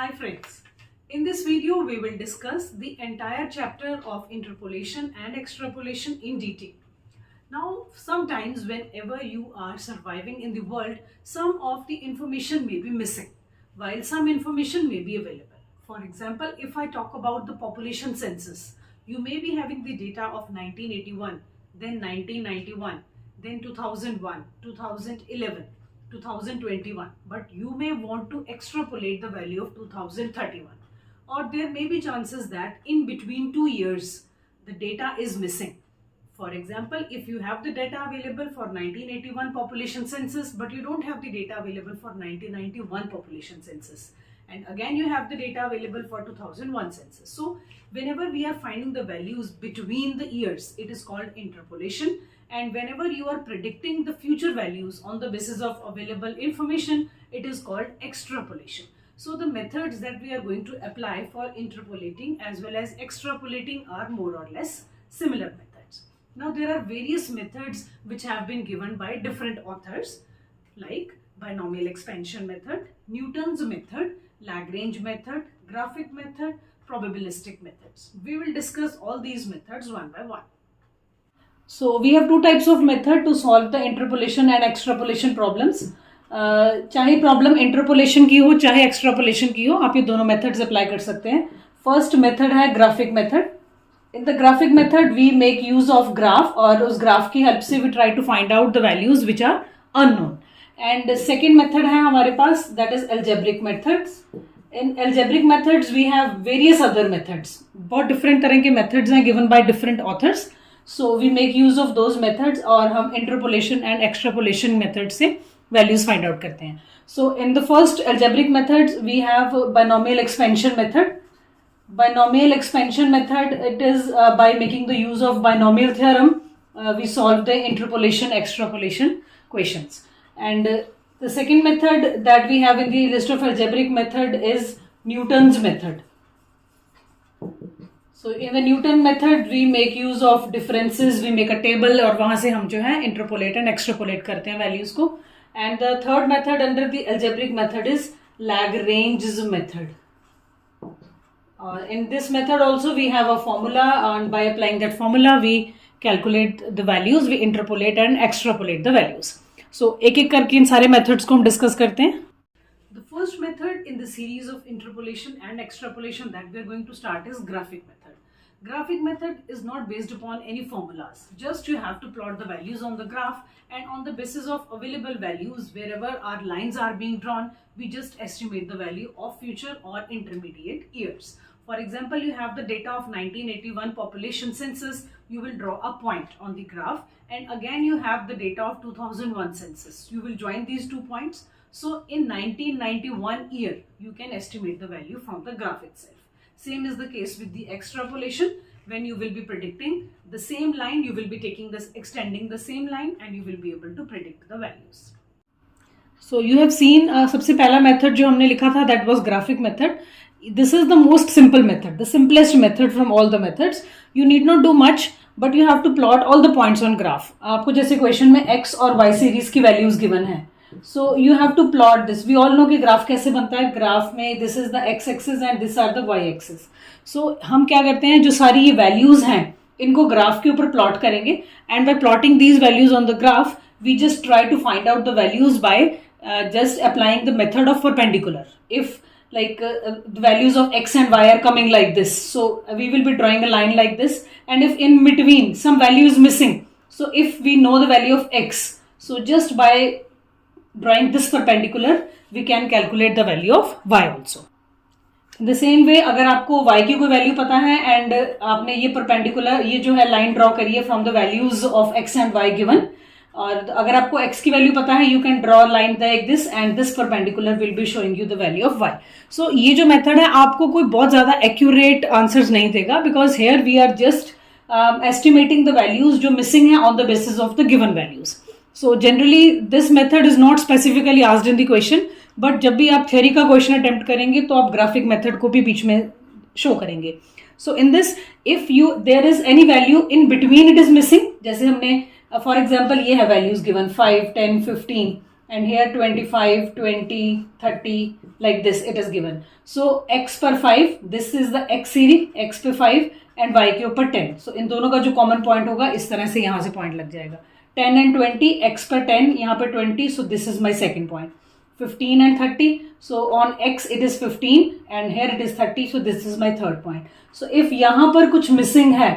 Hi friends, in this video we will discuss the entire chapter of interpolation and extrapolation in detail. Now sometimes whenever you are surviving in the world, some of the information may be missing while some information may be available. For example, if I talk about the population census, you may be having the data of 1981, then 1991, then 2001, 2011. 2021, but you may want to extrapolate the value of 2031, or there may be chances that in between 2 years the data is missing. For example, if you have the data available for 1981 population census but you don't have the data available for 1991 population census, and again you have the data available for 2001 census, so whenever we are finding the values between the years, it is called interpolation. And whenever you are predicting the future values on the basis of available information, it is called extrapolation. So the methods that we are going to apply for interpolating as well as extrapolating are more or less similar methods. Now there are various methods which have been given by different authors, like binomial expansion method, Newton's method, Lagrange method, graphic method, probabilistic methods. We will discuss all these methods one by one. So we have two types of method to solve the interpolation and extrapolation problems. चाहे problem interpolation की हो चाहे extrapolation की हो, आप ये दोनों methods apply कर सकते हैं. फर्स्ट मेथड है graphic method. In the graphic method we make use of graph, और उस ग्राफ की हेल्प से we try to find out the values which are unknown. And second method है हमारे पास, that is algebraic methods. In algebraic methods we have various other methods. बहुत different तरह के मेथड्स हैं given by different authors. So we make use of those methods, और हम interpolation and extrapolation methods से values find out करते हैं. So in the first algebraic methods we have binomial expansion method. Binomial expansion method, it is by making the use of binomial theorem we solve the interpolation extrapolation questions. And the second method that we have in the list of algebraic method is Newton's method. So in the Newton method we make use of differences, we make a table, और वहाँ से हम जो है interpolate and extrapolate करते हैं values को. And the third method under the algebraic method is Lagrange's method. In this method also we have a formula, and by applying that formula we calculate the values, we interpolate and extrapolate the values. So एक एक करके इन सारे methods को हम discuss करते हैं. The first method in the series of interpolation and extrapolation that we are going to start is graphic method. Graphic method is not based upon any formulas. Just you have to plot the values on the graph, and on the basis of available values, wherever our lines are being drawn, we just estimate the value of future or intermediate years. For example, you have the data of 1981 population census, you will draw a point on the graph, and again you have the data of 2001 census. You will join these 2 points. So in 1991 year, you can estimate the value from the graph itself. Same is the case with the extrapolation. When you will be predicting the same line, you will be taking this, extending the same line, and you will be able to predict the values. So you have seen सबसे पहला method जो हमने लिखा था, that was graphic method. This is the most simple method, the simplest method from all the methods. You need not do much, but you have to plot all the points on graph. आपको जैसे question में x और y series की values given है, so you have to plot this. We all know कि graph कैसे बनता है. ग्राफ में this is the x axis and this are the y axis. So हम क्या करते हैं, जो सारी ये वैल्यूज हैं इनको ग्राफ के ऊपर प्लॉट करेंगे, and by plotting these values on the graph we just try to find out the values by just applying the method of perpendicular. If like the values of x and y are coming like this, so we will be drawing a line like this, and if in between some value is missing, so if we know the value of x, so just by drawing this perpendicular we can calculate the value of y also. In the same way, अगर आपको y की कोई value पता है and आपने ये perpendicular, ये जो है लाइन ड्रॉ करिए from the values of x and y given, और अगर आपको x की वैल्यू पता है, you can draw a line like this and this perpendicular will be showing you the value of y. So ये जो method है आपको कोई बहुत ज़्यादा accurate answers नहीं देगा, because here we are just estimating the values जो missing है on the basis of the given values. So generally this method is not specifically asked in the question, but जब भी आप theory का question attempt करेंगे तो आप graphic method को भी बीच में show करेंगे. So in this, if there is any value in between it is missing, जैसे हमने for example ये है values given 5, 10, 15, and here 25, 20, 30, like this it is given. So x per 5, this is the x series, x पे 5 and y के ऊपर 10. So इन दोनों का जो कॉमन पॉइंट होगा इस तरह से यहाँ से पॉइंट लग जाएगा. 10 and 20, x पर 10, यहाँ पर 20, so this is my second point. 15 and 30, so on x it is 15 and here it is 30, so this is my third point. So if यहाँ पर कुछ missing है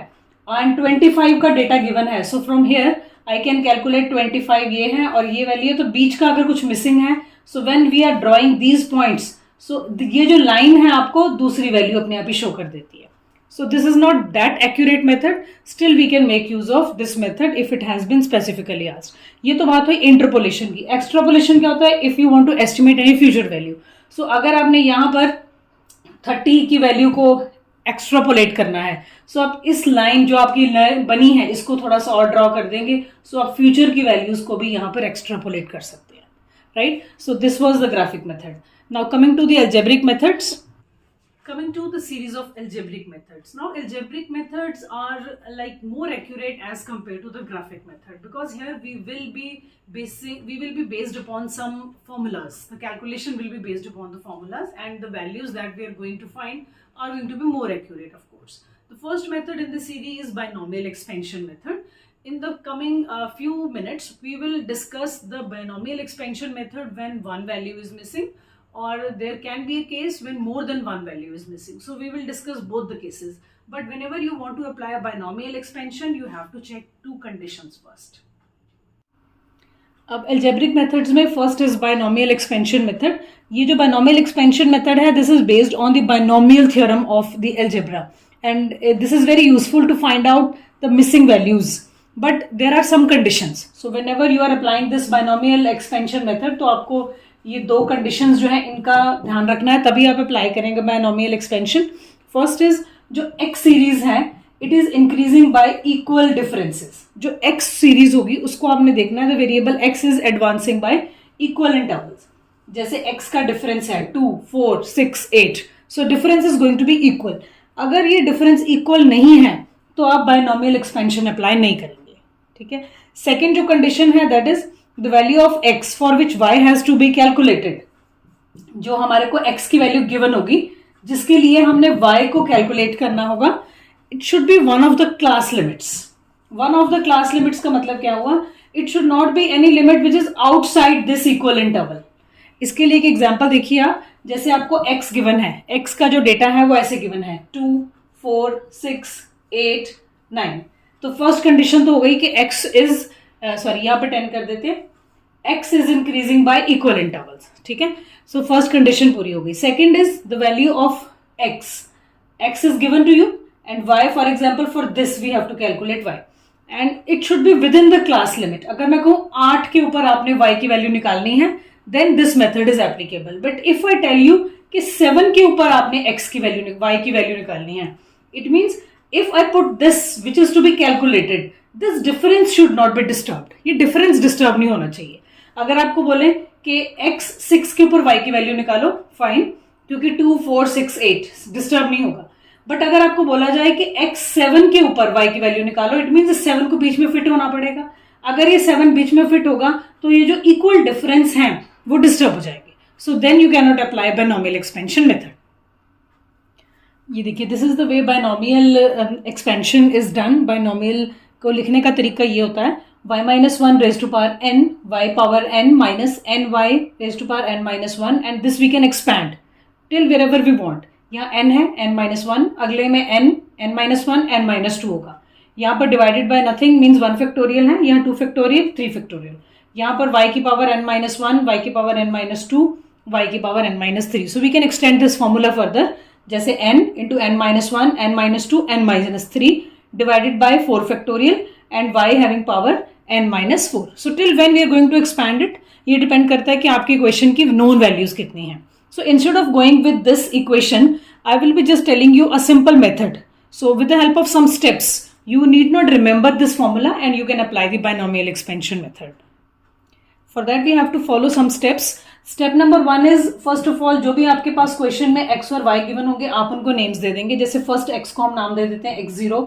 and 25 का डेटा गिवन है, so from here I can calculate 25 ये है और ये वैल्यू है, तो बीच का अगर कुछ मिसिंग है, so when we are drawing these points, so ये जो लाइन है आपको दूसरी वैल्यू अपने आप ही शो कर देती है. So this is not that accurate method, still we can make use of this method if it has been specifically asked. ये तो बात हुई इंटरपोलेशन की. एक्सट्रापोलेशन क्या होता है? If you want to estimate any future value. So अगर आपने यहाँ पर 30 की वैल्यू को एक्स्ट्रापोलेट करना है, सो आप इस लाइन जो आपकी बनी है इसको थोड़ा सा और ड्रॉ कर देंगे, सो आप फ्यूचर की वैल्यूज को भी यहाँ पर एक्स्ट्रापोलेट कर सकते हैं, right. So this was the graphic method. Now coming to the algebraic methods. Coming to the series of algebraic methods. Now algebraic methods are like more accurate as compared to the graphic method, because here we will be based upon some formulas. The calculation will be based upon the formulas, and the values that we are going to find are going to be more accurate, of course. The first method in the series is binomial expansion method. In the coming few minutes we will discuss the binomial expansion method when one value is missing, or there can be a case when more than one value is missing. So we will discuss both the cases. But whenever you want to apply a binomial expansion, you have to check two conditions first. अब algebraic methods में first is binomial expansion method. ये जो binomial expansion method है, this is based on the binomial theorem of the algebra, and this is very useful to find out the missing values. But there are some conditions. So whenever you are applying this binomial expansion method, तो आपको ये दो conditions जो है इनका ध्यान रखना है, तभी आप अप्लाई करेंगे बायनोमियल एक्सपेंशन. फर्स्ट इज जो एक्स सीरीज है it is increasing by equal differences. जो एक्स सीरीज होगी उसको आपने देखना है, the variable x is advancing by equal intervals. जैसे एक्स का डिफरेंस है 2, 4, 6, 8, so difference is going to be equal. अगर ये डिफरेंस इक्वल नहीं है तो आप बायनोमियल एक्सपेंशन अप्लाई नहीं करेंगे, ठीक है. सेकेंड जो कंडीशन है that is the value of x for which y has to be calculated. जो हमारे को x की वैल्यू गिवन होगी जिसके लिए हमने y को कैलकुलेट करना होगा, it should be one of the class limits. One of the class limits का मतलब क्या हुआ? It should not be any limit which is outside this equal interval. इसके लिए एक एग्जांपल देखिए आप. जैसे आपको x गिवन है, x का जो डेटा है वो ऐसे गिवन है 2, 4, 6, 8, 9. तो फर्स्ट कंडीशन तो हो गई कि x इज यहाँ पे 10 कर देते हैं, x is increasing by equal intervals, ठीक है. सो फर्स्ट कंडीशन पूरी हो गई. Second is the value of x is given to you and y for example for this we have to calculate y and it should be within the class limit. अगर मैं कहूँ 8 के ऊपर आपने y की value निकालनी है then this method is applicable. But if I tell you कि 7 के ऊपर आपने y की वैल्यू निकालनी है, it means if I put this which is to be calculated, this difference should not be disturbed. ये डिफरेंस डिस्टर्ब नहीं होना चाहिए. अगर आपको बोले कि x 6 के ऊपर y की वैल्यू निकालो, फाइन, क्योंकि 2, 4, 6, 8 डिस्टर्ब नहीं होगा. बट अगर आपको बोला जाए कि x 7 के ऊपर y की वैल्यू निकालो, इट मीन्स 7 को बीच में फिट होना पड़ेगा. अगर ये 7 बीच में फिट होगा तो ये जो इक्वल डिफरेंस है वो डिस्टर्ब हो जाएगी. So then you can not apply binomial expansion method. ये देखिए, this is the way binomial expansion is done. Binomial को लिखने का तरीका ये होता है y-1 raised to power n, y power n minus ny raised to power n minus 1, and this we can expand till wherever we want. यहाँ n है n-1, अगले में n minus 1, n minus 2 होगा. यहाँ पर divided by nothing means 1 factorial है, यहाँ 2 factorial, 3 factorial. यहाँ पर y की पावर n minus 1, y की पावर n minus 2, y की power n minus 3. So we can extend this formula further. जैसे n into n minus 1, n minus 2, n minus 3 divided by 4 factorial and y having power n minus 4. So till when we are going to expand it, ये depend करता है कि आपकी equation की known values कितनी हैं. So instead of going with this equation, I will be just telling you a simple method. So with the help of some steps, you need not remember this formula and you can apply the binomial expansion method. For that we have to follow some steps. Step number 1 is, first of all, जो भी आपके पास question में x और y given होंगे आप उनको names दे देंगे. जैसे फर्स्ट x को हम नाम दे देते हैं x0,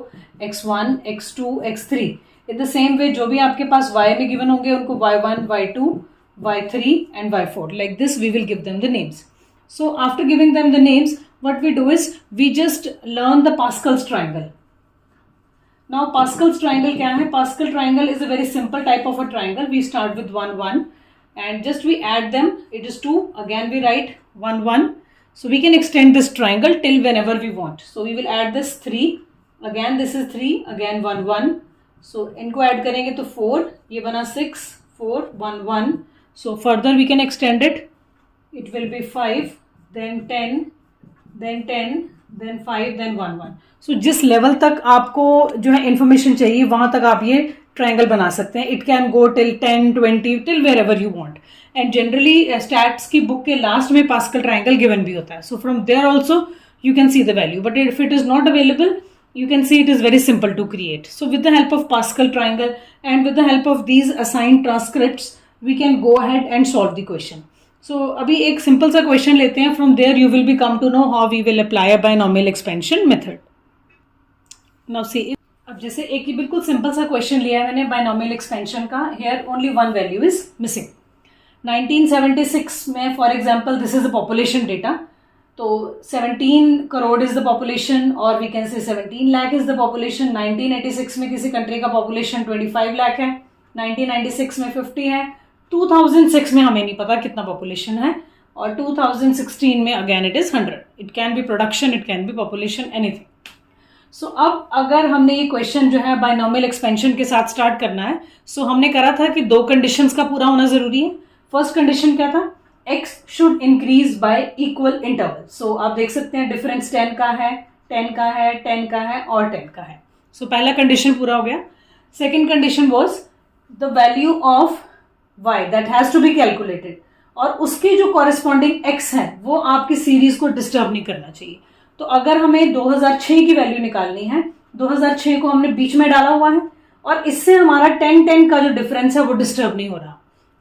x1, x2, x3. In the same way जो भी आपके पास y में गिवन होंगे उनको y1, y2, y3 and y4. Like this we will give them the names. So after giving them the names, what we do is we just learn the Pascal's triangle. Now Pascal's triangle क्या है? Pascal triangle is a very simple type of a triangle. We start with 1 1 and just we add them. It is 2. Again we write 1 1. So we can extend this triangle till whenever we want. So we will add this 3. Again this is 3. Again 1 1. So इनको add करेंगे तो 4, ये बना 6, 4, 1 1. So further we can extend it. It will be 5, then 10, then 10, then 5, then 1 1. So जिस level तक आपको जो है इन्फॉर्मेशन चाहिए वहां तक आप ये ट्राइंगल बना सकते हैं. It can go till 10, 20, till wherever you want. And generally stats की बुक के लास्ट में पास्कल ट्राइंगल गिवन भी होता है. So from there also you can see the value. But if it is not available, you can see it is very simple to create. So with the help of Pascal triangle and with the help of these assigned transcripts, we can go ahead and solve the question. So अभी एक simple सा question लेते हैं. From there you will be come to know how we will apply a binomial expansion method. Now see, अब जैसे एक ही बिल्कुल simple सा question लिया है मैंने binomial expansion का. Here only one value is missing. 1976 में for example this is the population data. तो 17 करोड़ इज द पॉपुलेशन और we can say 17 lakh is the population. 1986 में किसी कंट्री का पॉपुलेशन 25 लाख है, 1996 में 50 है, 2006 में हमें नहीं पता कितना पॉपुलेशन है, और 2016 में again it is 100. It can be production, it can be population, anything. So अब अगर हमने ये क्वेश्चन जो है बाइनोमियल एक्सपेंशन के साथ स्टार्ट करना है, सो हमने करा था कि 2 कंडीशंस का पूरा होना जरूरी है. फर्स्ट कंडीशन क्या था? x should increase by equal interval. So आप देख सकते हैं डिफरेंस 10 का है, 10 का है, 10 का है और 10 का है. So पहला कंडीशन पूरा हो गया. Second condition was the value of y that has to be calculated, और उसकी जो कॉरेस्पॉन्डिंग x है वो आपकी सीरीज को डिस्टर्ब नहीं करना चाहिए. तो अगर हमें 2006 की वैल्यू निकालनी है, 2006 को हमने बीच में डाला हुआ है और इससे हमारा 10-10 का जो डिफरेंस है वो डिस्टर्ब नहीं हो रहा.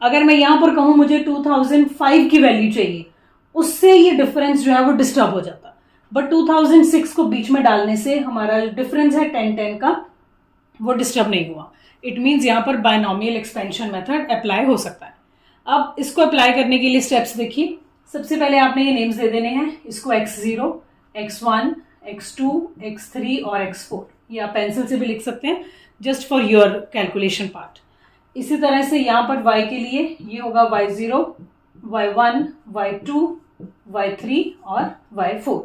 अगर मैं यहां पर कहूं मुझे 2005 की वैल्यू चाहिए, उससे ये डिफरेंस जो है वो डिस्टर्ब हो जाता. बट 2006 को बीच में डालने से हमारा जो डिफरेंस है 10-10 का वो डिस्टर्ब नहीं हुआ. इट मीन्स यहां पर बाइनोमियल एक्सपेंशन मेथड अप्लाई हो सकता है. अब इसको अप्लाई करने के लिए स्टेप्स देखिए. सबसे पहले आपने ये नेम्स दे देने हैं. इसको x0, x1, x2, x3 और x4. ये आप पेंसिल से भी लिख सकते हैं just for your calculation part. इसी तरह से यहाँ पर y के लिए ये होगा y0, y1, y2, y3 और y4.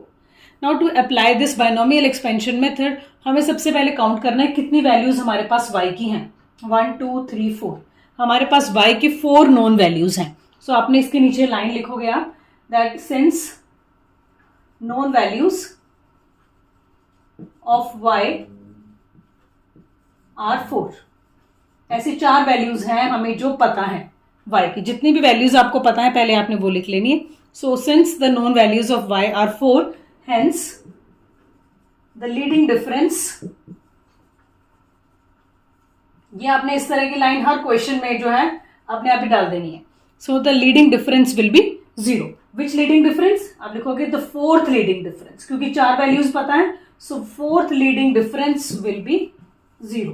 Now to apply this binomial expansion method हमें सबसे पहले काउंट करना है कितनी वैल्यूज हमारे पास y की हैं. 1, 2, 3, 4. हमारे पास y के 4 नोन वैल्यूज हैं. सो आपने इसके नीचे लाइन लिखोगे आप that since known values of y are 4. ऐसी 4 वैल्यूज हैं हमें जो पता है y की. जितनी भी वैल्यूज आपको पता है पहले आपने वो लिख लेनी है. So since the known values of y are 4, hence the leading difference, ये आपने इस तरह की लाइन हर क्वेश्चन में जो है अपने आप ही डाल देनी है. So the leading difference will be 0. Which leading difference? आप लिखोगे द 4th लीडिंग डिफरेंस, क्योंकि 4 वैल्यूज पता है. सो 4th leading difference will be 0.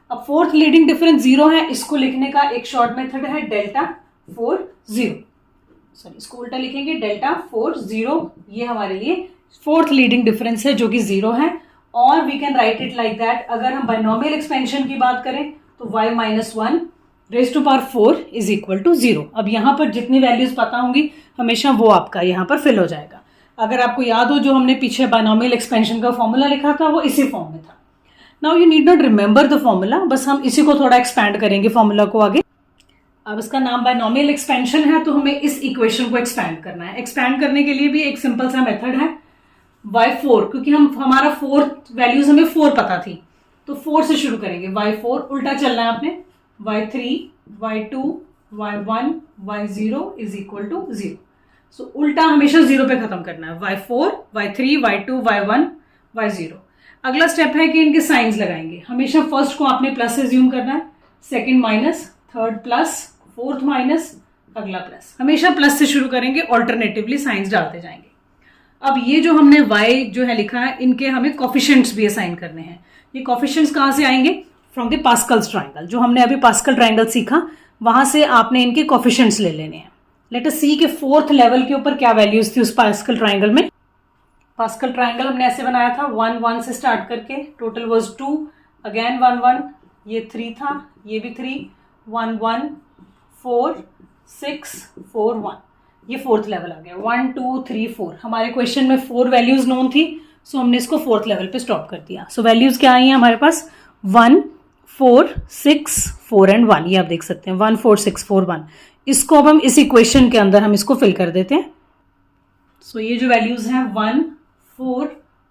अब 4th लीडिंग डिफरेंस 0 है, इसको लिखने का एक शॉर्ट मेथड है डेल्टा 4 0. सॉरी, इसको उल्टा लिखेंगे डेल्टा 4 0. ये हमारे लिए 4th लीडिंग डिफरेंस है जो कि 0 है. और we can write it like that. अगर हम बाइनोमियल एक्सपेंशन की बात करें तो y minus 1 raise to power 4 is equal to 0. अब यहाँ पर जितनी वैल्यूज पता होंगी हमेशा वो आपका यहाँ पर फिल हो जाएगा. अगर आपको याद हो जो हमने पीछे बाइनोमियल एक्सपेंशन का फॉर्मूला लिखा था वो इसी फॉर्म में था. Now you need not remember the formula, बस हम इसी को थोड़ा एक्सपैंड करेंगे फॉर्मूला को आगे. अब इसका नाम बाइनोमियल एक्सपेंशन है तो हमें इस इक्वेशन को एक्सपैंड करना है. एक्सपैंड करने के लिए भी एक सिंपल सा मेथड है y4, क्योंकि हमारा 4th वैल्यूज हमें 4 पता थी तो 4 से शुरू करेंगे. y4 उल्टा चलना है आपने. y3, y2, y1, y0 is equal to 0. सो उल्टा हमेशा 0 पे खत्म करना है. y4, y3, y2, y1, y0. अगला स्टेप है कि इनके साइंस लगाएंगे. हमेशा फर्स्ट को आपने प्लस से ज्यूम करना है, second minus, third plus, fourth minus, अगला प्लस. हमेशा प्लस से शुरू करेंगे, ऑल्टरनेटिवली साइंस डालते जाएंगे. अब ये जो हमने y जो है लिखा है इनके हमें कोफिशिएंट्स भी असाइन करने हैं. ये कोफिशिएंट्स कहाँ से आएंगे? From the Pascal's triangle. जो हमने अभी पास्कल ट्राइंगल सीखा वहां से आपने इनके कोफिशिएंट्स ले लेने हैं। लेट अस सी के फोर्थ लेवल के ऊपर क्या वैल्यूज थी उस पास्कल ट्राइंगल में। पास्कल ट्राइंगल हमने ऐसे बनाया था 1 1 से स्टार्ट करके, टोटल वाज 2, अगेन 1 1, ये 3 था, ये भी 3, 1 1 4 6 4 1, ये फोर्थ लेवल आ गया। 1 2 3 4, हमारे क्वेश्चन में 4 वैल्यूज नोन थी, सो हमने इसको फोर्थ लेवल पे स्टॉप कर दिया। सो वैल्यूज क्या आई हैं हमारे पास 1 4 6 4 एंड 1, ये आप देख सकते हैं 1 4 6 4 1। इसको अब हम इस इक्वेशन के अंदर हम इसको फिल कर देते हैं। सो ये जो वैल्यूज हैं 1 4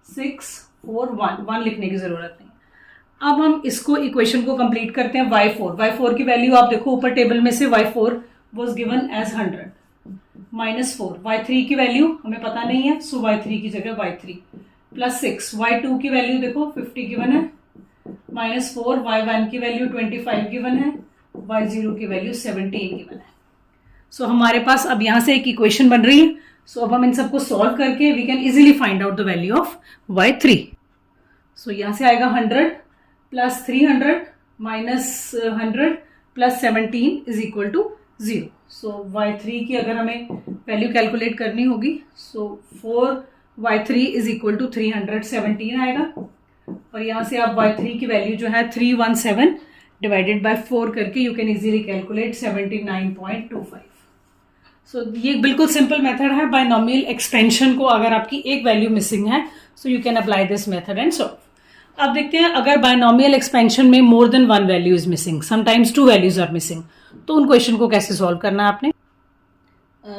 6 4 1, 1 लिखने की जरूरत नहीं। अब हम इसको इक्वेशन को कंप्लीट करते हैं। y4 की वैल्यू आप देखो ऊपर टेबल में से y4 was given as 100, -4 y3 की वैल्यू हमें पता नहीं है, सो y3 की जगह y3 +6 y2 की वैल्यू देखो 50 गिवन है, -4 y1 की वैल्यू 25 गिवन है, y0 की वैल्यू 17 गिवन है। सो हमारे पास अब यहां से एक इक्वेशन बन रही है। सो अब हम इन सबको सॉल्व करके we can easily find out the value of y3। So यहां से आएगा 100 + 300 - 100 + 17 is equal to 0। So y3 की अगर हमें वैल्यू कैलकुलेट करनी होगी, सो 4y3 इज इक्वल टू 317 आएगा, और यहां से आप y3 की वैल्यू जो है 317 डिवाइडेड बाय 4 करके you can easily calculate 79.25। So ये बिल्कुल सिंपल मेथड है बायनॉमियल एक्सपेंशन को, अगर आपकी एक वैल्यू मिसिंग है so you can apply this method and solve. अब देखते हैं अगर बायनॉमियल एक्सपेंशन में more than 1 value is missing, sometimes 2 values are missing, तो उन क्वेश्चन को कैसे सॉल्व करना है आपने।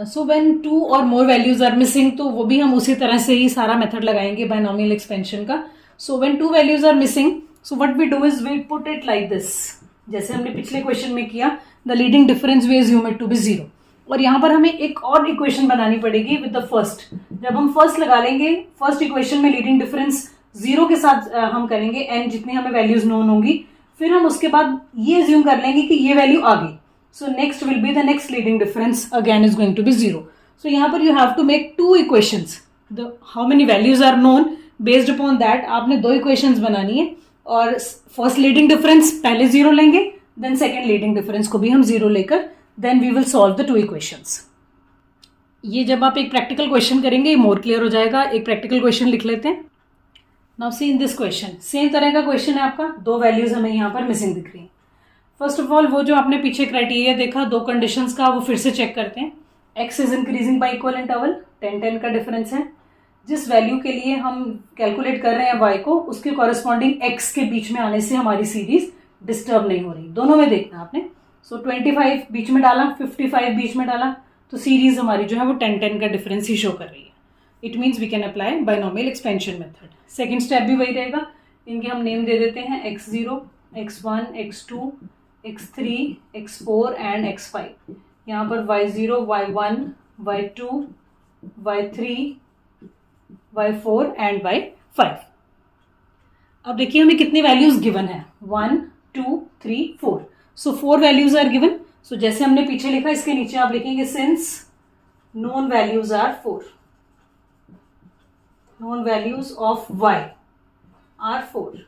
सो व्हेन 2 और मोर वैल्यूज आर मिसिंग, तो वो भी हम उसी तरह से ही सारा मेथड लगाएंगे बायनॉमियल एक्सपेंशन का। So when 2 values are missing, so what we do is we put it like this, जैसे हमने पिछले क्वेश्चन में किया, the leading difference we assume it to be 0। और यहाँ पर हमें एक और इक्वेशन बनानी पड़ेगी विद द फर्स्ट। जब हम फर्स्ट लगा लेंगे, फर्स्ट इक्वेशन में लीडिंग डिफरेंस 0 के साथ हम करेंगे एन जितनी हमें वैल्यूज नोन होंगी, फिर हम उसके बाद ये अज्यूम कर लेंगे कि ये वैल्यू आ गई। So next will be the next leading difference again is going to be 0। So यहाँ पर you have to make 2 equations, the how many values are known, based upon that आपने 2 इक्वेशंस बनानी है, और फर्स्ट लीडिंग डिफरेंस पहले 0 लेंगे, then second leading difference को भी हम 0 लेकर then we will solve the 2 equations. ये जब आप एक प्रैक्टिकल क्वेश्चन करेंगे ये मोर क्लियर हो जाएगा। एक प्रैक्टिकल क्वेश्चन लिख लेते हैं। Now see in this question, same तरह का क्वेश्चन है आपका, 2 वैल्यूज हमें यहाँ पर मिसिंग दिख रही है। फर्स्ट ऑफ ऑल वो जो आपने पीछे क्राइटेरिया देखा 2 कंडीशंस का, वो फिर से चेक करते हैं। X is increasing by equal interval, 10-10 का डिफरेंस है। जिस वैल्यू के लिए हम कैलकुलेट कर रहे हैं y को, उसके कॉरेस्पॉन्डिंग x के बीच में आने से हमारी सीरीज डिस्टर्ब नहीं हो रही। दोनों में देखना आपने। सो 25 बीच में डाला, 55 बीच में डाला, तो सीरीज हमारी जो है वो 10-10 का डिफरेंस ही शो कर रही है। It means we can apply binomial expansion method. Second step भी वही रहेगा, इनके हम नेम दे देते हैं x0, x1, x2, x3, x4 and x5। यहाँ पर y0, y1, y2, y3, y4 and y5। अब देखिए हमें कितनी वैल्यूज गिवन है, 1 2 3 4। So 4 values are given. So जैसे हमने पीछे लिखा इसके नीचे आप लिखेंगे since known values are 4, known values of y are 4।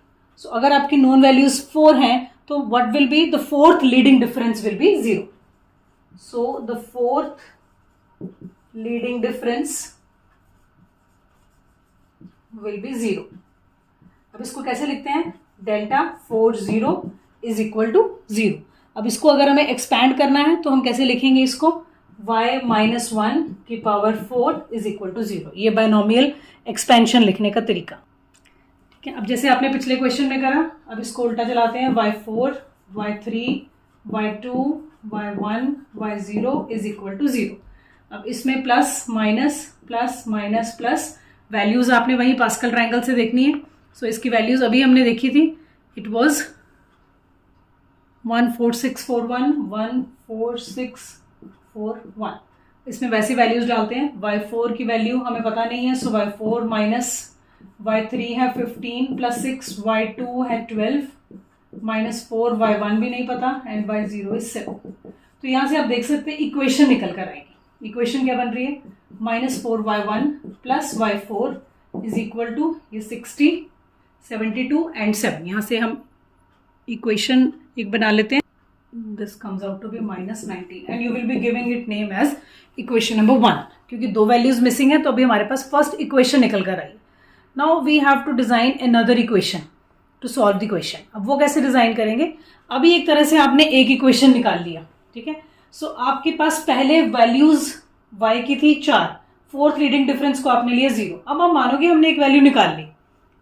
So अगर आपकी नोन वैल्यूज 4 हैं तो what will be the fourth leading difference will be 0। So the fourth leading difference will be 0। अब इसको कैसे लिखते हैं, डेल्टा 4 0 इज इक्वल टू 0। अब इसको अगर हमें एक्सपैंड करना है तो हम कैसे लिखेंगे इसको, y - 1 की पावर 4 इज इक्वल टू 0। ये बायनॉमियल एक्सपेंशन लिखने का तरीका। ठीक है, अब जैसे आपने पिछले क्वेश्चन में करा, अब इसको उल्टा चलाते हैं, y4, y3, y2, y1, y0 is equal to 0। अब इसमें plus minus plus minus plus values आपने वही पास्कल ट्रायंगल से देखनी है। सो इसकी वैल्यूज अभी हमने देखी थी, इट वॉज 14641, 14641। इसमें वैसी वैल्यूज डालते हैं। y4 की वैल्यू हमें पता नहीं है, सो y4 माइनस y3 है 15 + 6, y2 है 12 -4, y1 भी नहीं पता एंड y0 इज 7। तो यहां से आप देख सकते हैं इक्वेशन निकल कर आएगी। इक्वेशन क्या बन रही है, -4y1 + y4 is equal to ये 60, 72 एंड 7। यहाँ से हम इक्वेशन एक बना लेते हैं। this comes out to be -19 and you will be giving it name as equation number 1, क्योंकि दो वैल्यूज मिसिंग है तो अभी हमारे पास फर्स्ट इक्वेशन निकल कर आई. Now we have to design another equation to solve the question. अब वो कैसे डिजाइन करेंगे? अभी एक तरह से आपने एक इक्वेशन निकाल लिया, ठीक है. सो आपके पास पहले वैल्यूज y की थी 4, फोर्थ लीडिंग डिफरेंस को आपने लिया 0. अब हम मानोगे हमने एक वैल्यू निकाल ली.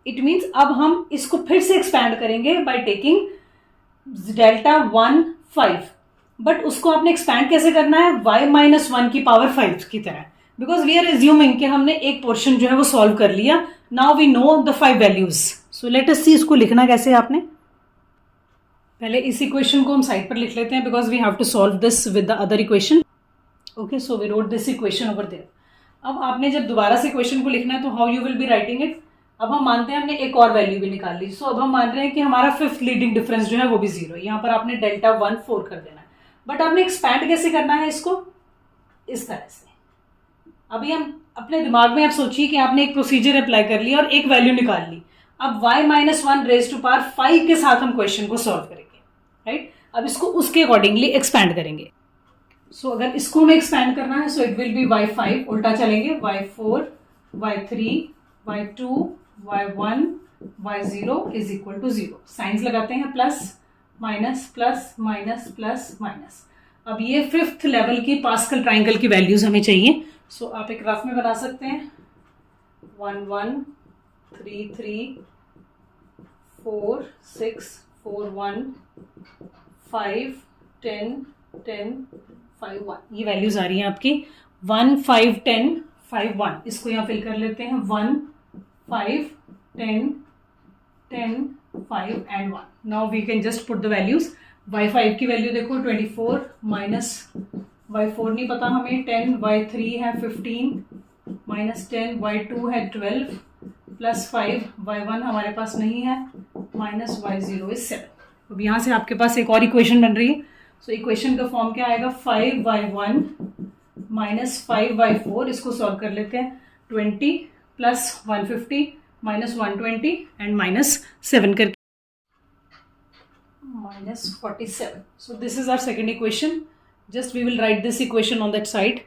इट मीन्स अब हम इसको फिर से एक्सपैंड करेंगे बाय टेकिंग डेल्टा 1 5. बट उसको आपने एक्सपैंड कैसे करना है? y-1 की पावर 5 की तरह, बिकॉज वी आर एज्यूमिंग कि हमने एक पोर्शन जो है वो सॉल्व कर लिया. Now we know the 5 values. So let us see इसको लिखना कैसे. आपने पहले इस इक्वेशन को हम साइड पर लिख लेते हैं because we have to solve this with the other equation. Okay, so we wrote this equation over there. अब आपने जब दोबारा से इक्वेशन को लिखना है तो how you will be writing it? अब हम मानते हैं हमने एक और वैल्यू भी निकाल ली. सो अब हम मान रहे हैं कि हमारा फिफ्थ लीडिंग डिफरेंस जो है वो भी 0 है. यहाँ पर आपने डेल्टा 1 4 कर देना है. बट आपने एक्सपैंड कैसे करना है इसको? इस तरह से. अभी हम अपने दिमाग में आप सोचिए कि आपने एक प्रोसीजर अप्लाई कर लिया और एक वैल्यू निकाल ली. अब y-1 रेज टू पावर 5 के साथ हम क्वेश्चन को सॉल्व करेंगे, राइट. अब इसको उसके अकॉर्डिंगली एक्सपैंड करेंगे. सो अगर इसको हमें एक्सपैंड करना है so it will be y5, उल्टा चलेंगे y4, y3, y2, y1, y0 is equal to 0. Science लगाते हैं plus minus plus minus plus minus. अब ये फिफ्थ लेवल की पास्कल ट्राइंगल की वैल्यूज हमें चाहिए. सो आप एक ग्राफ में बना सकते हैं 1 1 3 3 4 6 4 1 5 10 10 5 1. ये वैल्यूज आ रही हैं आपकी 1 5 10 5 1. इसको यहाँ फिल कर लेते हैं 1 5 10 10 5 and 1. Now we can just put the values. y5 की वैल्यू देखो 24 माइनस y4 नहीं पता हमें 10, y3 है 15 माइनस 10, y2 है 12 प्लस 5, y1 हमारे पास नहीं है माइनस y0 इज 7. अब यहाँ से आपके पास एक और इक्वेशन बन रही है. सो इक्वेशन का फॉर्म क्या आएगा? 5y1 minus 5y4. इसको सॉल्व कर लेते हैं. 20 प्लस 150 माइनस 120 एंड माइनस 7 करके minus 47. So this is our second equation. Just we will write this equation on that side.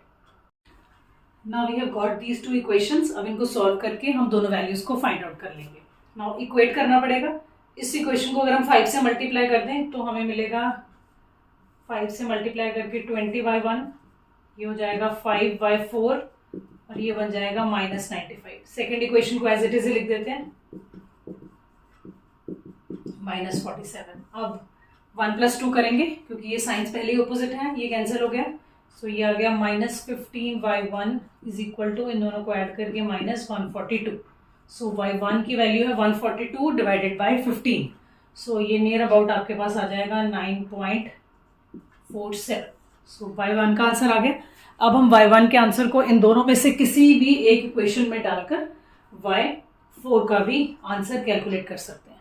Now we have got these two equations. अब इनको solve करके हम दोनों values को find out कर लेंगे. Now equate करना पड़ेगा. इस equation को अगर हम 5 से multiply कर दें तो हमें मिलेगा 5 से multiply करके 20/1. ये हो जाएगा 5/4 और ये बन जाएगा -95. सेकेंड इक्वेशन को एज इट इज लिख देते हैं -47. अब 1 + 2 करेंगे क्योंकि ये साइंस पहले ही ऑपोजिट है, ये कैंसिल हो गया. सो ये आ गया -15/1 इज इक्वल टू इन दोनों को ऐड करके -142. सो y1 की वैल्यू है 142 डिवाइडेड बाय 15. सो ये नियर अबाउट आपके पास आ जाएगा 9.47. सो y1 का आंसर आ गया. अब हम y1 के आंसर को इन दोनों में से किसी भी एक इक्वेशन में डालकर y4 का भी आंसर कैलकुलेट कर सकते हैं.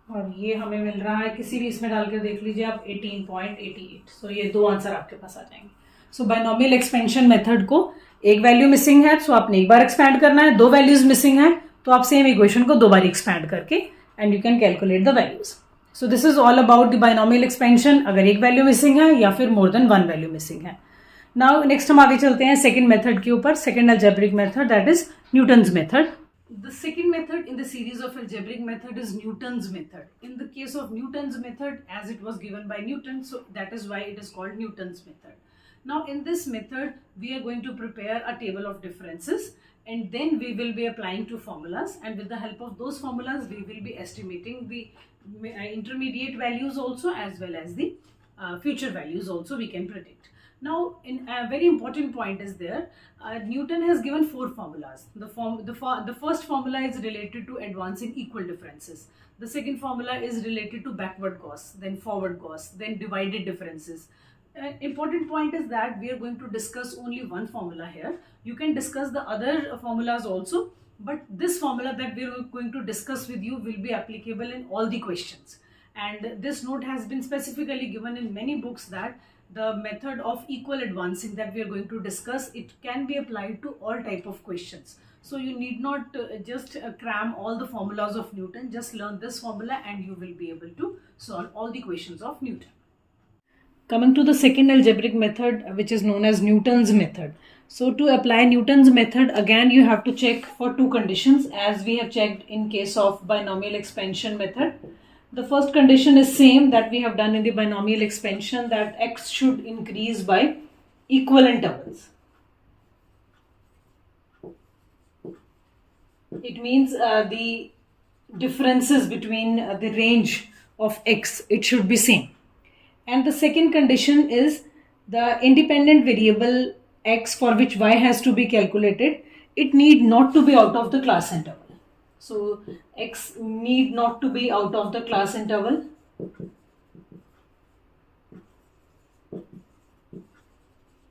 और ये हमें मिल रहा है किसी भी इसमें डालकर देख लीजिए आप 18.88. सो ये दो आंसर आपके पास आ जाएंगे. सो बायनॉमियल एक्सपेंशन मेथड को एक वैल्यू मिसिंग है सो आपने एक बार एक्सपैंड करना है. दो वैल्यूज मिसिंग है तो आप सेम इक्वेशन को दो बार एक्सपैंड करके and you can calculate the values. So this is all about the binomial expansion. अगर एक वैल्यू मिसिंग है या फिर more than one value missing है. नाउ नेक्स्ट हम आगे चलते हैं सेकेंड मेथड के ऊपर. Second algebraic method that is Newton's method. The second method in the series of algebraic method is Newton's method. In the case of Newton's method, as it was given by Newton, so that is why it is called Newton's method. Now in this method, we are going to prepare a table of differences and then we will be applying two formulas, and with the help of those formulas, we will be estimating the intermediate values also as well as the future values also we can predict. Now, in a very important point is there. Newton has given four formulas. The first formula is related to advancing equal differences. The second formula is related to backward costs, then forward costs, then divided differences. Important point is that we are going to discuss only one formula here. You can discuss the other formulas also, but this formula that we are going to discuss with you will be applicable in all the questions. And this note has been specifically given in many books that the method of equal advancing that we are going to discuss, it can be applied to all type of questions. So you need not just cram all the formulas of Newton, just learn this formula and you will be able to solve all the questions of Newton. Coming to the second algebraic method, which is known as Newton's method. So to apply Newton's method, again you have to check for two conditions as we have checked in case of binomial expansion method. The first condition is same that we have done in the binomial expansion, that x should increase by equal intervals. It means the differences between the range of x, it should be same. And the second condition is the independent variable x for which y has to be calculated, it need not to be out of the class interval. So x need not to be out of the class interval.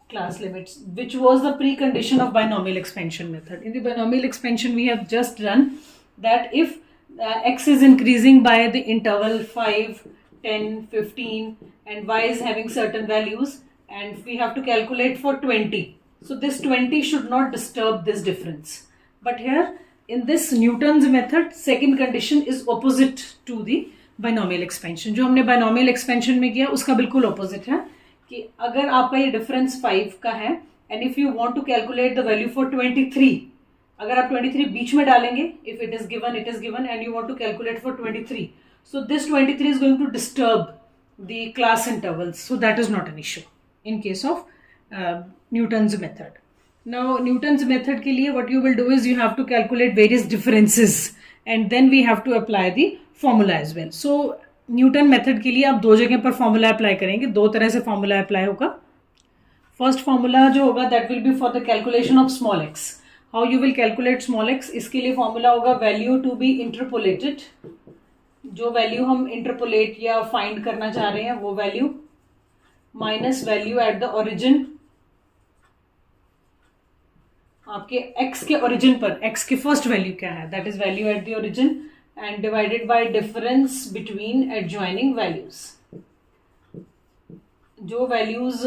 Class limits, which was the precondition of binomial expansion method. In the binomial expansion we have just done that if x is increasing by the interval 5, 10, 15 and y is having certain values and we have to calculate for 20. So this 20 should not disturb this difference. But here in this Newton's method, second condition is opposite to the binomial expansion. जो हमने binomial expansion में किया उसका बिल्कुल opposite है कि अगर आपका ये difference 5 का है and if you want to calculate the value for 23, अगर आप 23 बीच में डालेंगे, if it is given and you want to calculate for 23, so this 23 is going to disturb the class intervals, so that is not an issue in case of Newton's method. Now Newton's method के लिए what you will do is you have to calculate various differences and then we have to apply the formula as well. So Newton method के लिए आप दो जगह पर formula apply करेंगे, दो तरह से फॉर्मूला अप्लाई होगा. फर्स्ट फॉर्मूला जो होगा that will be for the calculation of small x. How you will calculate small x, इसके लिए फॉर्मूला होगा वैल्यू टू बी इंटरपोलेटेड. जो वैल्यू हम इंटरपोलेट या फाइंड करना चाह रहे हैं वो value minus value at the origin. आपके एक्स के ओरिजिन पर एक्स की फर्स्ट वैल्यू क्या है, that is value at the origin and divided by difference between adjoining values. जो values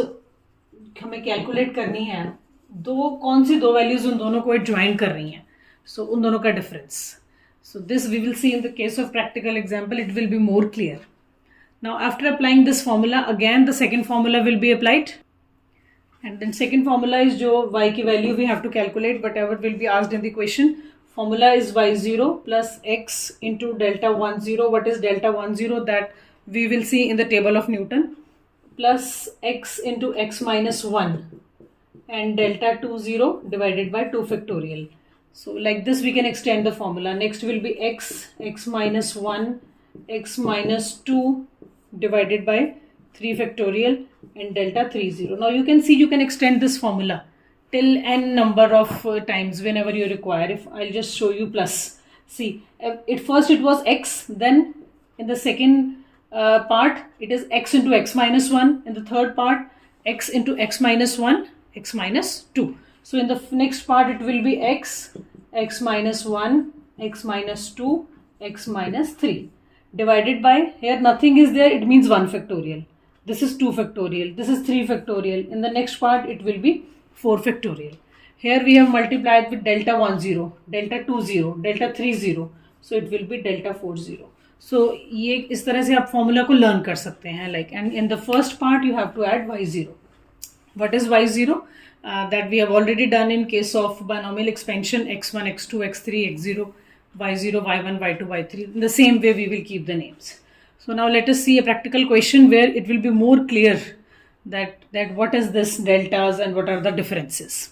हमें calculate करनी है, कौन सी दो values उन दोनों को adjoin कर रही हैं, so उन दोनों का difference. So this we will see in the case of practical example, it will be more clear. Now after applying this formula, again the second formula will be applied. And then second formula is जो y की value we have to calculate, whatever will be asked in the question. Formula is y0 plus x into delta 10. What is delta 10? That we will see in the table of Newton. Plus x into x minus 1 and delta 20 divided by 2 factorial. So like this we can extend the formula. Next will be x minus 1, x minus 2 divided by 3 factorial and delta 30. Now you can see you can extend this formula till n number of times whenever you require. If I'll just show you plus. See, at first it was x, then in the second part it is x into x minus 1, in the third part x into x minus 1, x minus 2. So in the next part it will be x minus 1, x minus 2, x minus 3 divided by, here nothing is there, it means 1 factorial. This is 2 factorial, this is 3 factorial. In the next part it will be 4 factorial. Here we have multiplied with delta 10, delta 20, delta 30. So it will be delta 40. So ये इस तरह से आप formula को learn कर सकते हैं. Like, and in the first part you have to add y0. What is y0? That we have already done in case of binomial expansion, x1, x2, x3, x0, y0, y1, y2, y3. In the same way we will keep the names. So now let us see a practical question where it will be more clear that what is this deltas and what are the differences.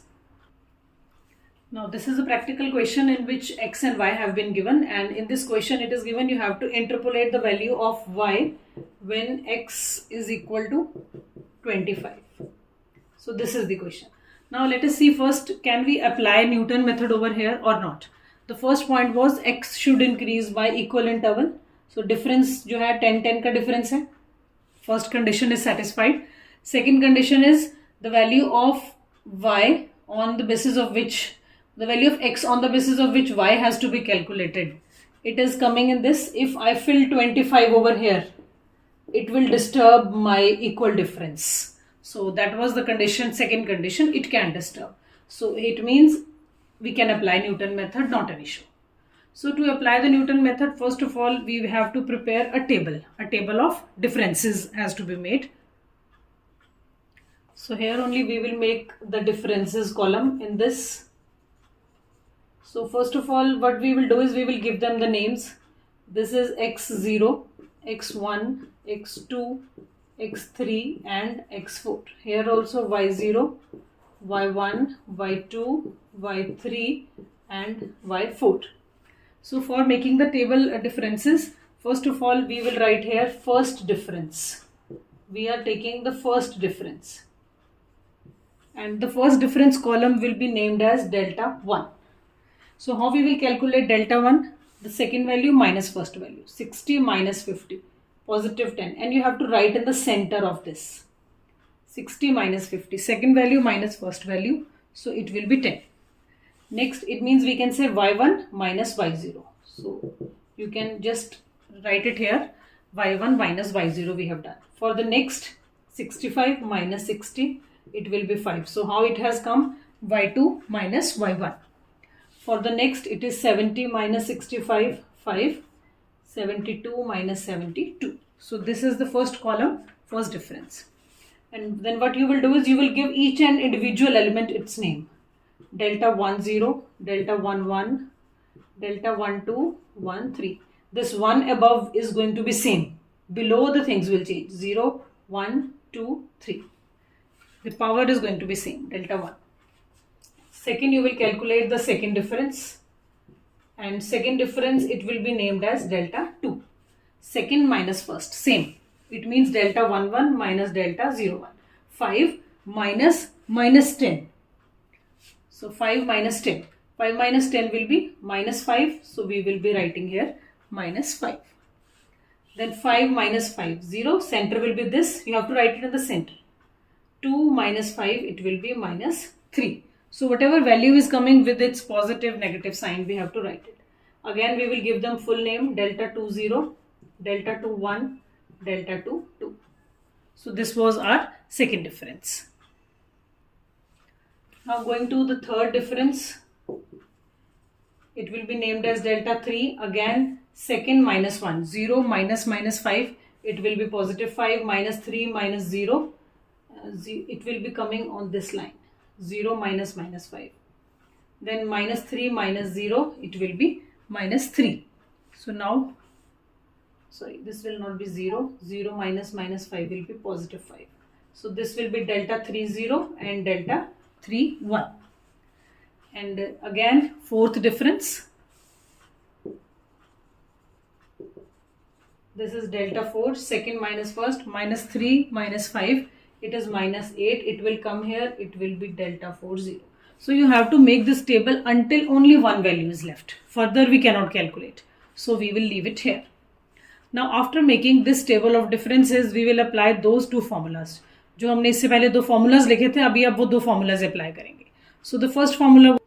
Now this is a practical question in which x and y have been given, and in this question it is given you have to interpolate the value of y when x is equal to 25. So this is the question. Now let us see first, can we apply Newton method over here or not. The first point was x should increase by equal interval. So difference जो है 10 का difference है. First condition is satisfied. Second condition is the value of y on the basis of which, the value of x on the basis of which y has to be calculated. It is coming in this, if I fill 25 over here, it will disturb my equal difference. So that was the condition, second condition, it can disturb. So it means we can apply Newton method, not an issue. So to apply the Newton method, first of all, we have to prepare a table of differences has to be made. So here only we will make the differences column in this. So first of all, what we will do is we will give them the names. This is x0, x1, x2, x3 and x4. Here also y0, y1, y2, y3 and y4. So for making the table differences, first of all we will write here first difference. We are taking the first difference. And the first difference column will be named as delta 1. So how we will calculate delta 1? The second value minus first value. 60 minus 50. Positive 10. And you have to write in the center of this. 60 minus 50. Second value minus first value. So it will be 10. Next, it means we can say y1 minus y0. So you can just write it here. Y1 minus y0 we have done. For the next 65 minus 60, it will be 5. So how it has come? Y2 minus y1. For the next, it is 70 minus 65, 5. 72 minus 72. So this is the first column, first difference. And then what you will do is you will give each and individual element its name. Delta 1 0, delta 1 1, delta 1 2, 1 3. This one above is going to be same. Below the things will change. 0, 1, 2, 3. The power is going to be same, delta 1. Second, you will calculate the second difference. And second difference, it will be named as delta 2. Second minus first, same. It means delta 1 1 minus delta 0 1. 5 minus 10. So 5 minus 10. 5 minus 10 will be minus 5. So we will be writing here minus 5. Then 5 minus 5. 0. Center will be this. You have to write it in the center. 2 minus 5. It will be minus 3. So whatever value is coming with its positive, negative sign, we have to write it. Again, we will give them full name. Delta 2 0. Delta 2 1. Delta 2 2. So this was our second difference. Now going to the third difference, it will be named as delta 3. Again, second minus 1. 0 minus 5. It will be positive 5 minus 3 minus 0. It will be coming on this line. 0 minus 5. Then minus 3 minus 0. It will be minus 3. So now, sorry, this will not be 0. 0 minus 5 will be positive 5. So this will be delta 3 0 and delta 3 1. And again, fourth difference. This is delta 4, second minus first, minus 3 minus 5. It is minus 8. It will come here. It will be delta 4 0. So you have to make this table until only one value is left. Further we cannot calculate. So we will leave it here. Now after making this table of differences, we will apply those two formulas. जो हमने इससे पहले दो formulas लिखे थे, अभी आप वो दो formulas apply करेंगे. So the first formula,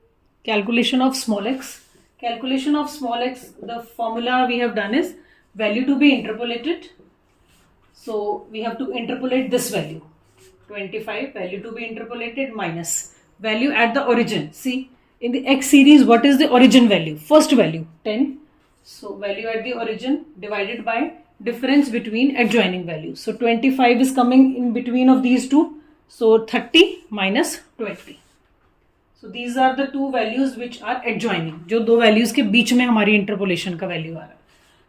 calculation of small x. Calculation of small x, the formula we have done is value to be interpolated. So we have to interpolate this value. 25, value to be interpolated minus value at the origin. See, in the x series, what is the origin value? First value, 10. So value at the origin divided by difference between adjoining values. So 25 is coming in between of these two. So 30 minus 20. So these are the two values which are adjoining. जो दो values के बीच में हमारी interpolation का value आ रहा है.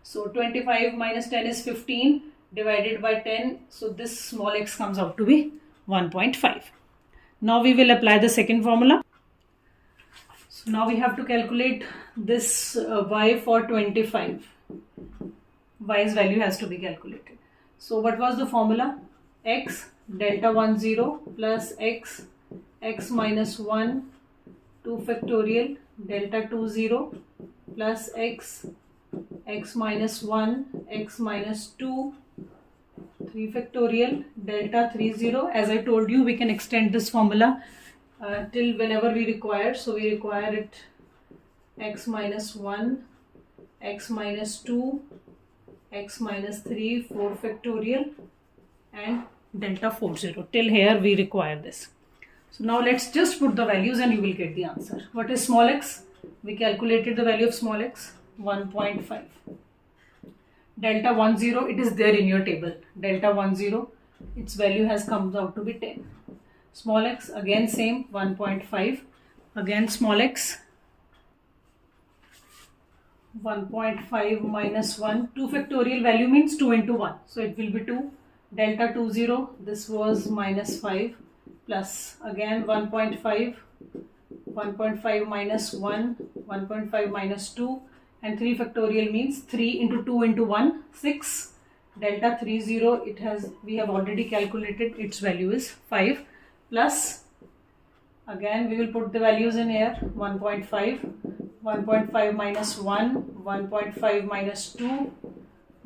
So 25 minus 10 is 15 divided by 10. So this small x comes out to be 1.5. Now we will apply the second formula. So now we have to calculate this y for 25. Y's value has to be calculated. So what was the formula? X delta 1 0 plus x minus 1 2 factorial delta 2 0 plus x minus 1 x minus 2 3 factorial delta 3 0. As I told you, we can extend this formula till whenever we require. So we require it x minus 1 x minus 2 x minus 3 4 factorial and delta 40. Till here we require this. So now let's just put the values and you will get the answer. What is small x? We calculated the value of small x, 1.5. Delta 10, it is there in your table. Delta 10, its value has come out to be 10. Small x, again same, 1.5. Again small x, 1.5 minus 1. 2 factorial value means 2 into 1. So it will be 2. Delta 20, this was minus 5. Plus again 1.5, 1.5 minus 1, 1.5 minus 2, and 3 factorial means 3 into 2 into 1, 6. Delta 30, we have already calculated, its value is 5. Plus again we will put the values in here, 1.5, 1.5 minus 1, 1.5 minus 2,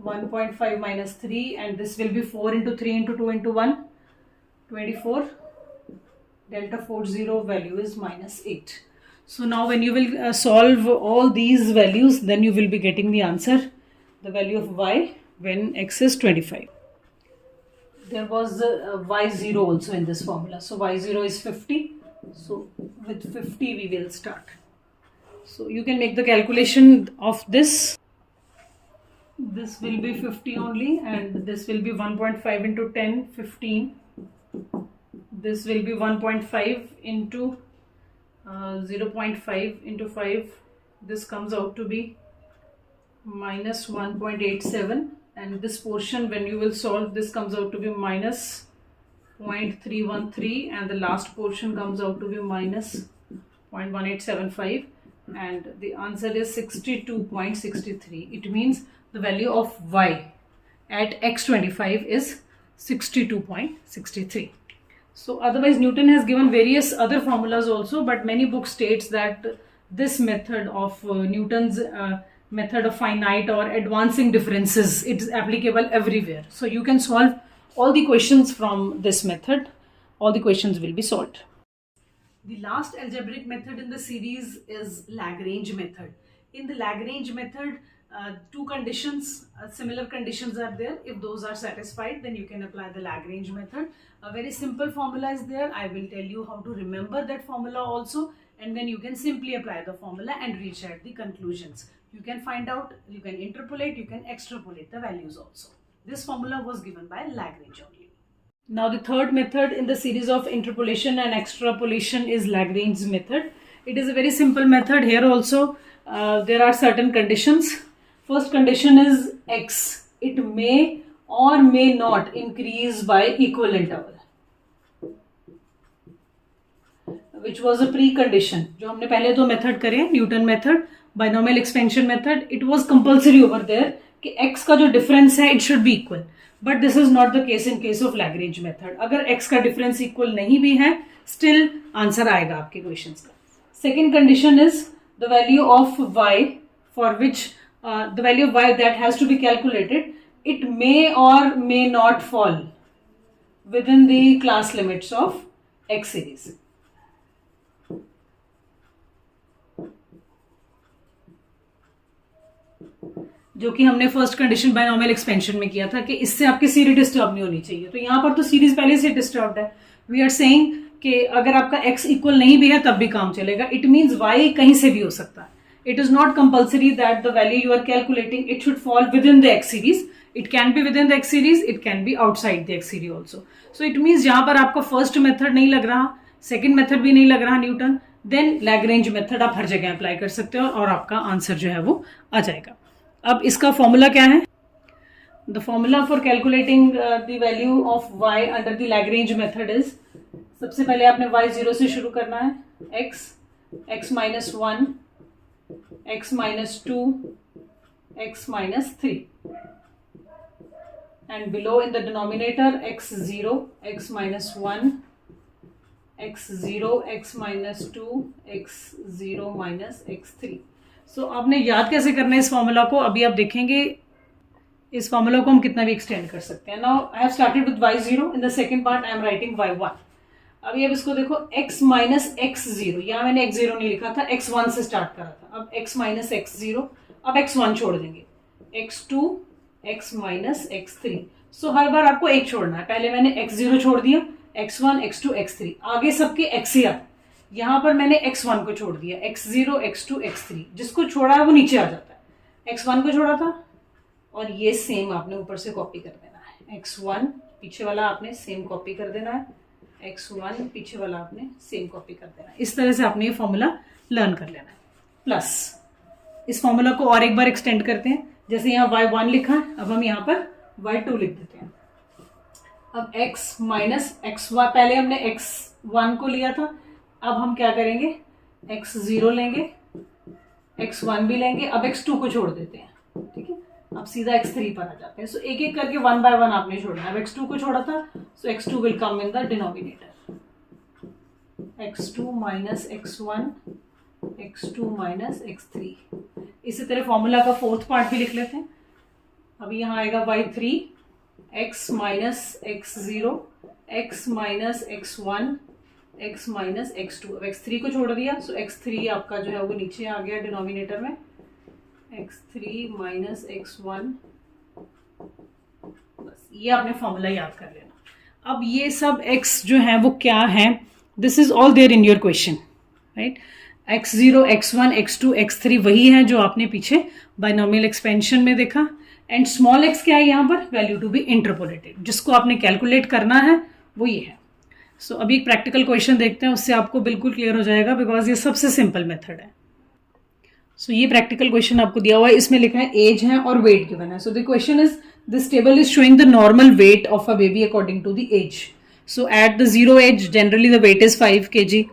1.5 minus 3, and this will be 4 into 3 into 2 into 1, 24. Delta 40 value is minus 8. So now when you will solve all these values, then you will be getting the answer, the value of y when x is 25. There was y0 also in this formula. So y0 is 50. So with 50 we will start. So you can make the calculation of this. This will be 50 only, and this will be 1.5 into 10, 15. This will be 1.5 into 0.5 into 5. This comes out to be minus 1.87, and this portion when you will solve, this comes out to be minus 0.313, and the last portion comes out to be minus 0.1875, and the answer is 62.63. It means the value of y at x25 is 62.63. So otherwise Newton has given various other formulas also, but many books states that this method of Newton's method of finite or advancing differences, it is applicable everywhere. So you can solve all the questions from this method. All the questions will be solved. The last algebraic method in the series is Lagrange method. In the Lagrange method, two conditions, similar conditions are there. If those are satisfied, then you can apply the Lagrange method. A very simple formula is there. I will tell you how to remember that formula also, and then you can simply apply the formula and reach at the conclusions. You can find out, you can interpolate, you can extrapolate the values also. This formula was given by Lagrange only. Now the third method in the series of interpolation and extrapolation is Lagrange method. It is a very simple method. Here also there are certain conditions. First condition is x. It may or may not increase by equal interval, which was a precondition. जो हमने पहले दो method करे, Newton method, binomial expansion method, it was compulsory over there कि x का जो difference है it should be equal. But this is not the case in case of Lagrange method. अगर x का डिफरेंस इक्वल नहीं भी है, still आंसर आएगा आपके क्वेश्चंस का. Second condition is the value of y, for which the value of y that has to be calculated, it may or may not fall within the class limits of x series. जो कि हमने first condition binomial expansion में किया था कि इससे आपकी series disturb नहीं होनी चाहिए. तो यहाँ पर तो सीरीज पहले से डिस्टर्ब है. वी आर सेइंग कि अगर आपका x इक्वल नहीं भी है तब भी काम चलेगा. इट मीन्स y कहीं से भी हो सकता है. It is not compulsory that the value you are calculating, it should fall within the x series. It can be within the x series, it can be outside the x series also. So it means जहाँ पर आपका first method नहीं लग रहा, second method भी नहीं लग रहा न्यूटन, देन लैग्रेंज मेथड आप हर जगह अप्लाई कर सकते हो और आपका आंसर जो है वो आ जाएगा. अब इसका फॉर्मूला क्या है? The formula for calculating the value of y under the Lagrange method is, सबसे पहले आपने y0 से शुरू करना है. x minus 1, x minus 2, x minus 3, and below in the denominator x0, x minus 1, x0, x minus 2, x0 minus x3. So आपने याद कैसे करना है इस फॉर्मूला को, अभी आप देखेंगे. इस फॉर्मूला को हम कितना भी एक्सटेंड कर सकते हैं. Now I have started with y0. In the second part I am writing y1. अभी अब इसको देखो, x माइनस x0, यहाँ मैंने x0 नहीं लिखा था, x1 से स्टार्ट करा था. अब x माइनस x0, अब x1 छोड़ देंगे, x2, x माइनस x3. सो हर बार आपको एक छोड़ना है। पहले मैंने x0 छोड़ दिया, x1, x2, x3, आगे सबके x ही आते। यहां पर मैंने x1 को छोड़ दिया, x0, x2, x3, जिसको छोड़ा है वो नीचे आ जाता है। x1 को छोड़ा था और ये सेम आपने ऊपर से कॉपी कर देना है। x1 पीछे वाला आपने सेम कॉपी कर देना है, x1 पीछे वाला आपने सेम कॉपी कर देना है। इस तरह से आपने ये फॉर्मूला लर्न कर लेना है। प्लस इस फॉर्मूला को और एक बार एक्सटेंड करते हैं। जैसे यहाँ y1 लिखा है, अब हम यहाँ पर y2 लिख देते हैं। अब x माइनस x1, पहले हमने x1 को लिया था, अब हम क्या करेंगे, x0 लेंगे, x1 भी लेंगे, अब x2 को छोड़ देते हैं। ठीक है, अब सीधा x3 पर आ जाते हैं। सो एक एक करके 1 by 1 आपने छोड़ना है। अब x2 को छोड़ा था, सो x2 will come in the denominator, x2 minus x1, x2 minus x3। इसी तरह फॉर्मूला का फोर्थ पार्ट भी लिख लेते हैं। अभी यहाँ आएगा y3, x minus x0, x minus x1, x minus x2। अब x3 को छोड़ दिया, सो x3 आपका जो है वो नीचे आ गया डिनोमिनेटर में, x3 माइनस x1। बस ये आपने फॉर्मूला याद कर लेना। अब ये सब x जो है वो क्या है, this is all there in your question, right. x0, x1, x2, x3 वही है जो आपने पीछे बाइनोमियल एक्सपेंशन में देखा। एंड स्मॉल x क्या है यहाँ पर, वैल्यू टू बी इंटरपोलेटेड, जिसको आपने कैलकुलेट करना है वो ये है। सो अभी एक प्रैक्टिकल क्वेश्चन देखते हैं, उससे आपको बिल्कुल क्लियर हो जाएगा, बिकॉज ये सबसे सिंपल मेथड है। सो ये प्रैक्टिकल क्वेश्चन आपको दिया हुआ है, इसमें लिखा है एज है और वेट गिवन है। So the question is, this table is showing the normal weight of a baby according to the age. So at the 0 age generally the weight is 5 kg,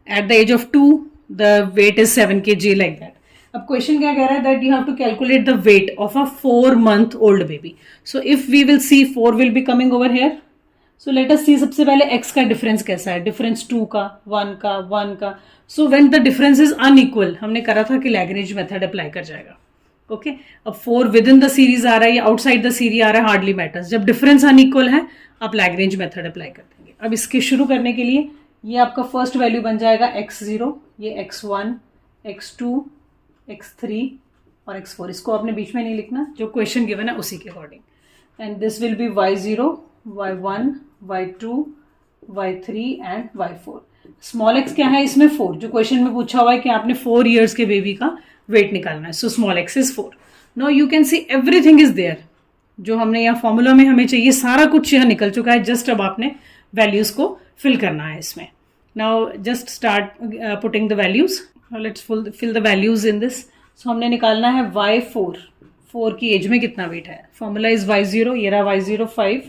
at the age of 2 the weight is 7 kg, like that. अब क्वेश्चन क्या कह रहा है, that you have to calculate the weight of a 4-month-old baby. So if we will see 4 will be coming over here. So let us see सबसे पहले x का difference कैसा है, डिफरेंस 2 का, 1 का, 1 का। So when the difference is unequal, हमने करा था कि लैग्रेंज मेथड अप्लाई कर जाएगा। ओके, अब 4 विद इन द सीरीज आ रहा है या आउटसाइड द सीरीज आ रहा है, हार्डली मैटर्स। जब डिफरेंस अनइक्वल है आप लैग्रेंज मेथड अप्लाई कर देंगे। अब इसके शुरू करने के लिए ये आपका फर्स्ट वैल्यू बन जाएगा x0, ये x1, x2, x3 और x4। इसको आपने बीच में नहीं लिखना, जो क्वेश्चन गिवन है उसी के according. And this will be y0, y1, y2, y3 and y4। Small x क्या है इसमें, 4, जो क्वेश्चन में पूछा हुआ है कि आपने 4 years के बेबी का वेट निकालना है। So small x is 4। Now you can see everything is there, जो हमने यहाँ फॉर्मूला में हमें चाहिए सारा कुछ यहाँ निकल चुका है। जस्ट अब आपने वैल्यूज को फिल करना है इसमें। Now just start putting the values. Let's fill the values in this. So हमने निकालना है y4, 4 की एज में कितना वेट है। फॉर्मूला इज y0, ये रहा y0 5,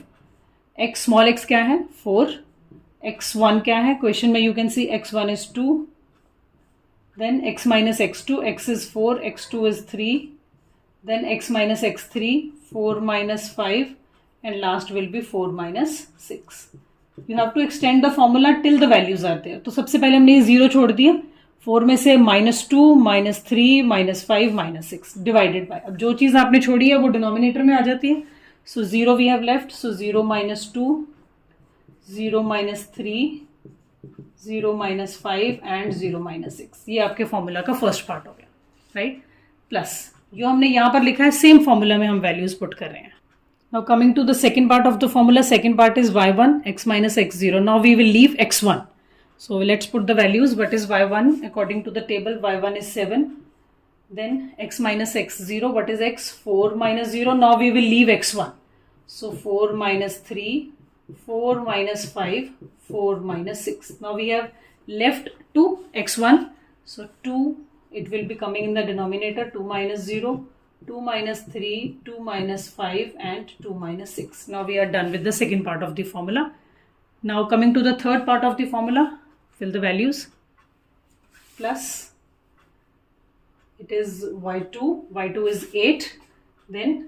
x स्मॉल x क्या है 4, x1 क्या है, क्वेश्चन में you can see x1 is 2, then x minus x2, x is 4, x2 is 3, then x minus x3, 4 minus 5, and last will be 4 minus 6. You have to extend the formula till the values are there. तो सबसे पहले हमने ये 0 छोड़ दिया, 4 में से -2, -3, -5, -6 divided by. अब जो चीज़ आपने छोड़ी है वो डिनोमिनेटर में आ जाती है। सो 0 we have left, so 0 minus 2, 0 minus 3, 0 minus 5 and 0 minus 6। ये आपके फॉर्मूला का फर्स्ट पार्ट हो गया, राइट। प्लस जो हमने यहाँ पर लिखा है सेम फॉर्मूला में हम वैल्यूज पुट कर रहे हैं। Now coming to the second part of the formula, second part is y1, x minus x0. Now we will leave x1. So let's put the values. What is y1? According to the table, y1 is 7. Then x minus x0, what is x? 4 minus 0. Now we will leave x1. So 4 minus 3, 4 minus 5, 4 minus 6. Now we have left 2 x1. So 2, it will be coming in the denominator, 2 minus 0. 2 minus 3, 2 minus 5 and 2 minus 6. Now we are done with the second part of the formula. Now coming to the third part of the formula, fill the values. Plus, it is y2, y2 is 8, then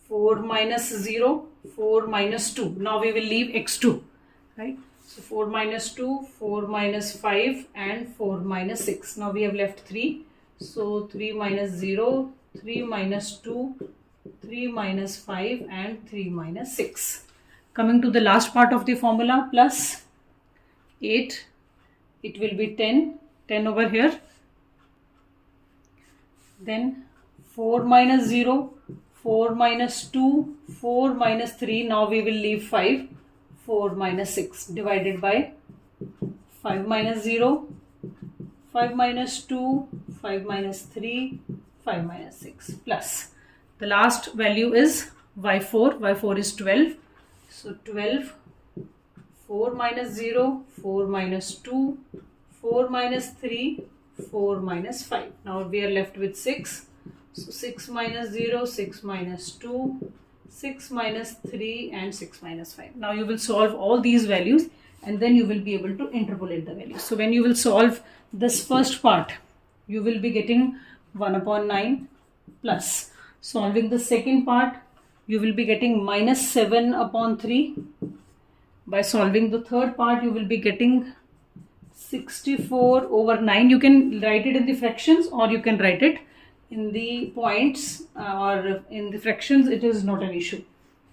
4 minus 0, 4 minus 2. Now we will leave x2, right? So 4 minus 2, 4 minus 5 and 4 minus 6. Now we have left 3. So 3 minus 0, 3 minus 2, 3 minus 5 and 3 minus 6. Coming to the last part of the formula, plus 8, it will be 10, 10 over here. Then 4 minus 0, 4 minus 2, 4 minus 3, now we will leave 5, 4 minus 6 divided by 5 minus 0, 5 minus 2, 5 minus 3, 5 minus 6 plus. The last value is y4, y4 is 12. So 12, 4 minus 0, 4 minus 2, 4 minus 3, 4 minus 5. Now we are left with 6. So 6 minus 0, 6 minus 2, 6 minus 3 and 6 minus 5. Now you will solve all these values and then you will be able to interpolate the values. So when you will solve this first part, you will be getting 1 upon 9 plus. Solving the second part, you will be getting minus 7 upon 3. By solving the third part, you will be getting 64 over 9. You can write it in the fractions or you can write it in the points or in the fractions. It is not an issue.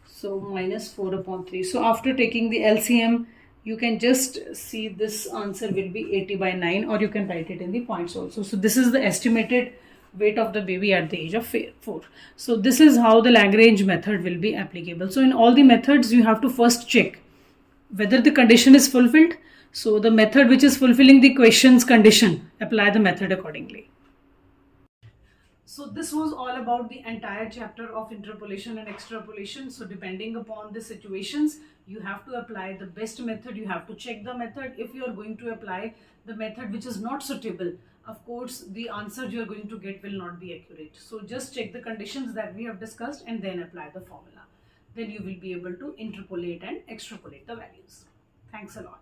So minus 4 upon 3. So after taking the LCM, you can just see this answer will be 80 by 9, or you can write it in the points also. So this is the estimated weight of the baby at the age of 4. So this is how the Lagrange method will be applicable. So in all the methods, you have to first check whether the condition is fulfilled. So the method which is fulfilling the question's condition, apply the method accordingly. So this was all about the entire chapter of interpolation and extrapolation. So depending upon the situations, you have to apply the best method. You have to check the method. If you are going to apply the method which is not suitable, of course, the answer you are going to get will not be accurate. So just check the conditions that we have discussed and then apply the formula. Then you will be able to interpolate and extrapolate the values. Thanks a lot.